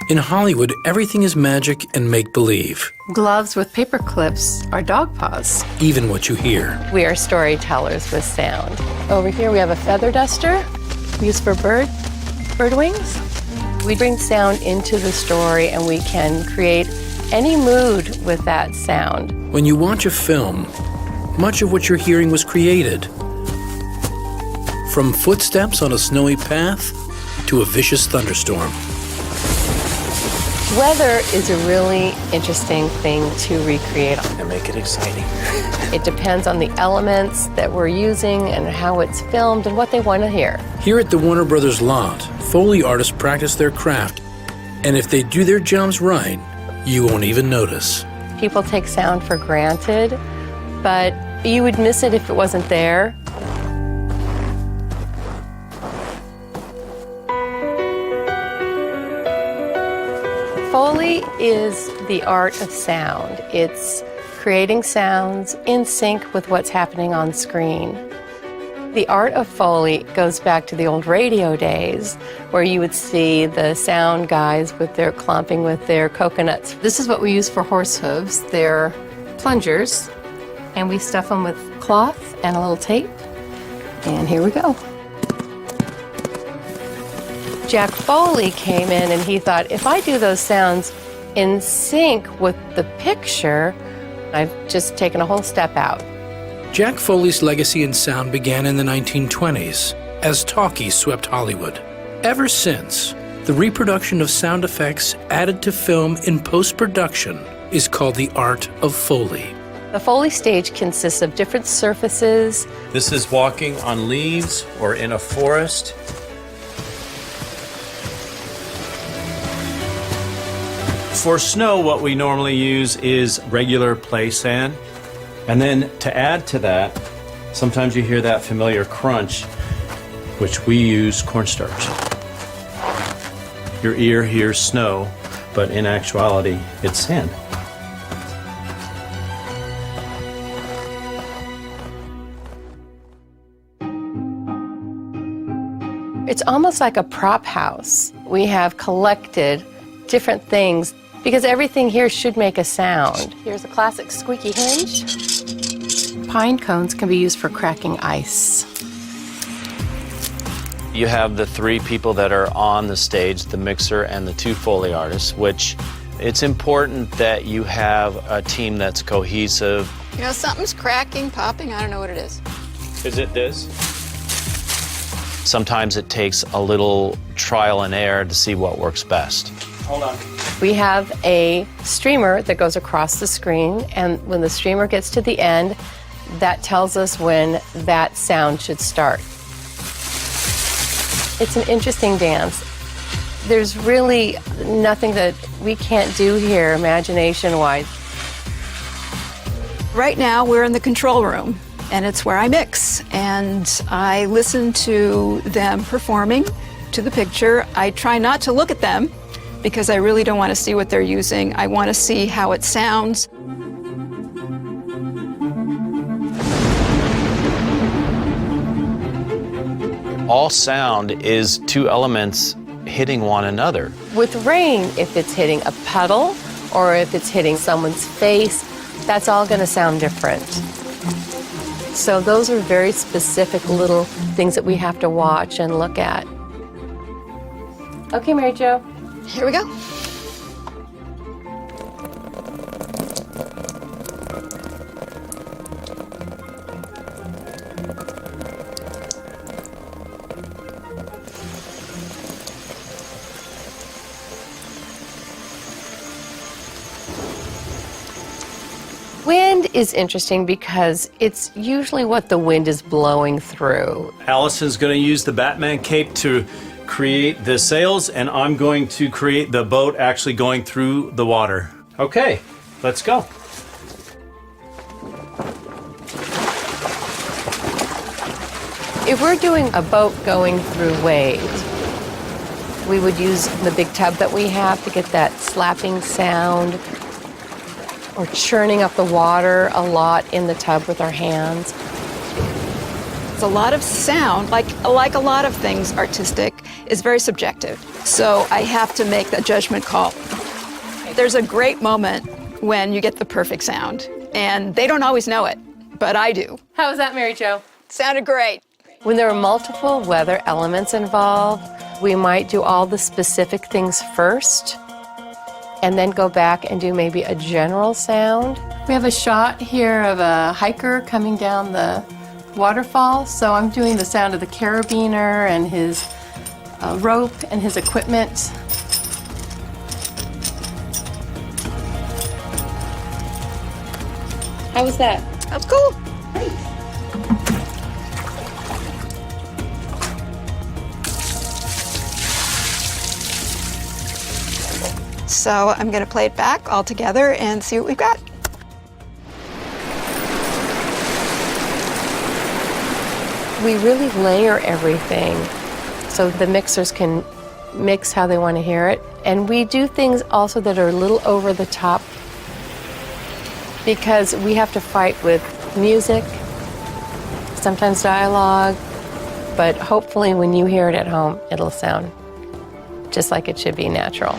In Hollywood, everything is magic and make-believe, Gloves with paper clips are dog paws. even what you hear. We are storytellers with sound. Over here we have a feather duster used for bird wings. We bring sound into the story and we can create any mood with that sound. When you watch a film, much of what you're hearing was created. From footsteps on a snowy path to a vicious thunderstorm. Weather is a really interesting thing to recreate. And make it exciting. It depends on the elements that we're using and how it's filmed and what they want to hear. Here at the Warner Brothers lot, Foley artists practice their craft, and if they do their jobs right, you won't even notice. People take sound for granted, but you would miss it if it wasn't there. Foley is the art of sound. It's creating sounds in sync with what's happening on screen. The art of Foley goes back to the old radio days where you would see the sound guys with their clomping with their coconuts. This is what we use for horse hooves. They're plungers, and we stuff them with cloth and a little tape. And here we go. Jack Foley came in and he thought, if I do those sounds in sync with the picture, I've just taken a whole step out. Jack Foley's legacy in sound began in the 1920s as talkies swept Hollywood. Ever since, the reproduction of sound effects added to film in post-production is called the art of Foley. The Foley stage consists of different surfaces. This is walking on leaves or in a forest. For snow, what we normally use is regular play sand. And then to add to that, sometimes you hear that familiar crunch, which we use cornstarch. Your ear hears snow, but in actuality, it's sand. It's almost like a prop house. We have collected different things because everything here should make a sound. Here's a classic squeaky hinge. Pine cones can be used for cracking ice. You have the three people that are on the stage, the mixer and the two Foley artists, which it's important that you have a team that's cohesive. You know, something's cracking, popping, I don't know what it is. Is it this? Sometimes it takes a little trial and error to see what works best. Hold on. We have a streamer that goes across the screen, and when the streamer gets to the end, that tells us when that sound should start. It's an interesting dance. There's really nothing that we can't do here imagination-wise. Right now, we're in the control room, and it's where I mix. And I listen to them performing to the picture. I try not to look at them because I really don't want to see what they're using. I want to see how it sounds. All sound is two elements hitting one another. With rain, if it's hitting a puddle or if it's hitting someone's face, that's all going to sound different. So those are very specific little things that we have to watch and look at. Okay, Mary Jo. Here we go. Wind is interesting because it's usually what the wind is blowing through. Allison's going to use the Batman cape to create the sails, and I'm going to create the boat actually going through the water. Okay, let's go. If we're doing a boat going through waves, we would use the big tub that we have to get that slapping sound, or churning up the water a lot in the tub with our hands. A lot of sound, like a lot of things artistic, is very subjective. So I have to make that judgment call. There's a great moment when you get the perfect sound, and they don't always know it, but I do. How was that, Mary Jo? Sounded great. When there are multiple weather elements involved, we might do all the specific things first and then go back and do maybe a general sound. We have a shot here of a hiker coming down the waterfall, so I'm doing the sound of the carabiner and his rope and his equipment. How was that? That's cool. So I'm going to play it back all together and see what we've got. We really layer everything so the mixers can mix how they want to hear it. And we do things also that are a little over the top because we have to fight with music, sometimes dialogue, but hopefully when you hear it at home, it'll sound just like it should be, natural.